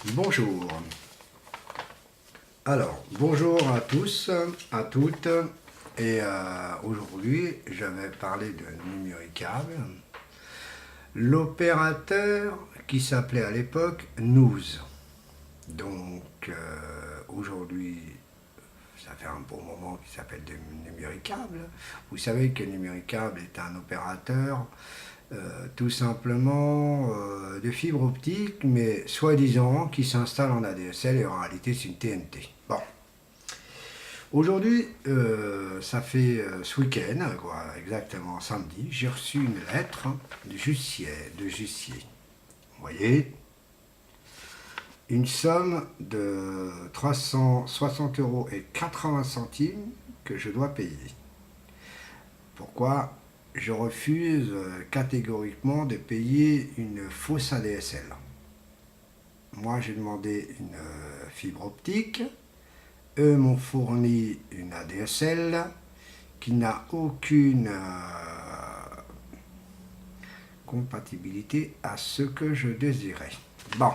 Bonjour. Alors, bonjour à tous, à toutes. Et aujourd'hui, je vais parler de Numéricable. L'opérateur qui s'appelait à l'époque News. Donc, aujourd'hui, ça fait un bon moment qu'il s'appelle Numéricable. Vous savez que Numéricable est un opérateur tout simplement de fibre optique, mais soi-disant qui s'installe en ADSL et en réalité c'est une TNT. Bon. Aujourd'hui, ça fait ce week-end, quoi, exactement samedi, j'ai reçu une lettre de Jussier. Vous voyez, une somme de 360,80 € que je dois payer. Pourquoi je refuse catégoriquement de payer une fausse ADSL. Moi, j'ai demandé une fibre optique. Eux m'ont fourni une ADSL qui n'a aucune compatibilité à ce que je désirais. Bon.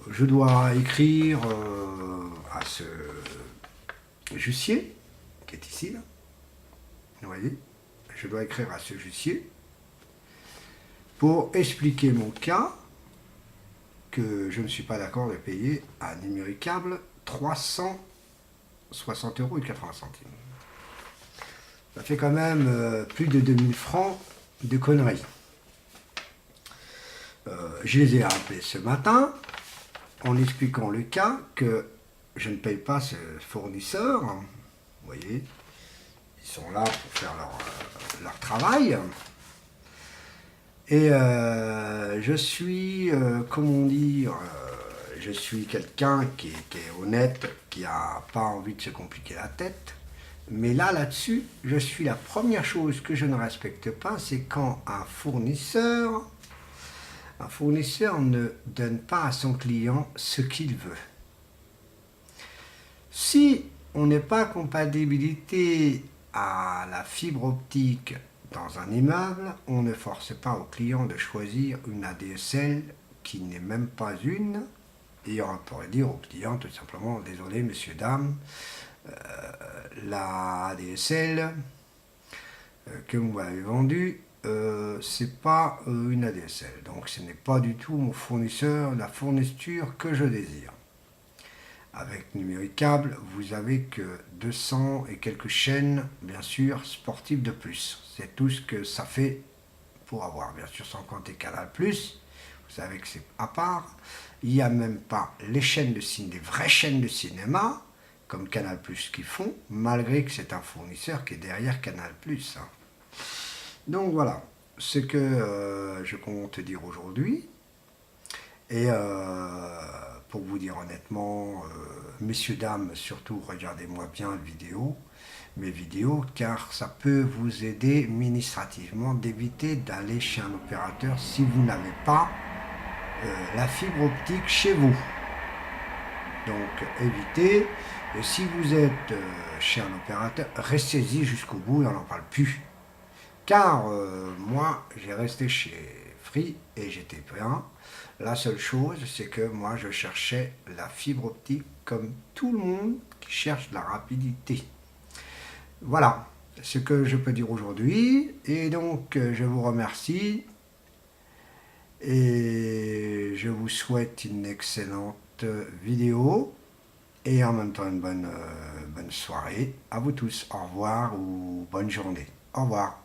Je dois écrire à ce Jussier, qui est ici, là. Vous voyez, je dois écrire à ce Jussier pour expliquer mon cas, que je ne suis pas d'accord de payer à Numéricable 360,80 €. Ça fait quand même plus de 2000 francs de conneries. Je les ai appelés ce matin en expliquant le cas que je ne paye pas ce fournisseur. Vous voyez, ils sont là pour faire leur travail. Et je suis, comment dire, je suis quelqu'un qui est honnête, qui n'a pas envie de se compliquer la tête. Mais là-dessus, je suis la première chose que je ne respecte pas, c'est quand un fournisseur ne donne pas à son client ce qu'il veut. Si on n'est pas compatibilité à la fibre optique dans un immeuble, on ne force pas au client de choisir une ADSL qui n'est même pas une, et on pourrait dire au client tout simplement, désolé messieurs, dames, la ADSL que vous m'avez vendue, c'est pas une ADSL, donc ce n'est pas du tout mon fournisseur, la fourniture que je désire. Avec Numéricable, vous avez que 200 et quelques chaînes, bien sûr, sportives de plus. C'est tout ce que ça fait pour avoir, bien sûr, sans compter Canal+. Vous savez que c'est à part. Il n'y a même pas les chaînes de cinéma, les vraies chaînes de cinéma, comme Canal+, qui font, malgré que c'est un fournisseur qui est derrière Canal+. Hein. Donc voilà, ce que je compte dire aujourd'hui. Et pour vous dire honnêtement, messieurs, dames, surtout regardez-moi bien mes vidéos, car ça peut vous aider administrativement d'éviter d'aller chez un opérateur si vous n'avez pas la fibre optique chez vous. Donc évitez, et si vous êtes chez un opérateur, restez-y jusqu'au bout et on n'en parle plus. Car moi, j'ai resté chez Free et j'étais bien. La seule chose, c'est que moi, je cherchais la fibre optique comme tout le monde qui cherche la rapidité. Voilà ce que je peux dire aujourd'hui. Et donc, je vous remercie. Et je vous souhaite une excellente vidéo. Et en même temps, une bonne soirée à vous tous. Au revoir ou bonne journée. Au revoir.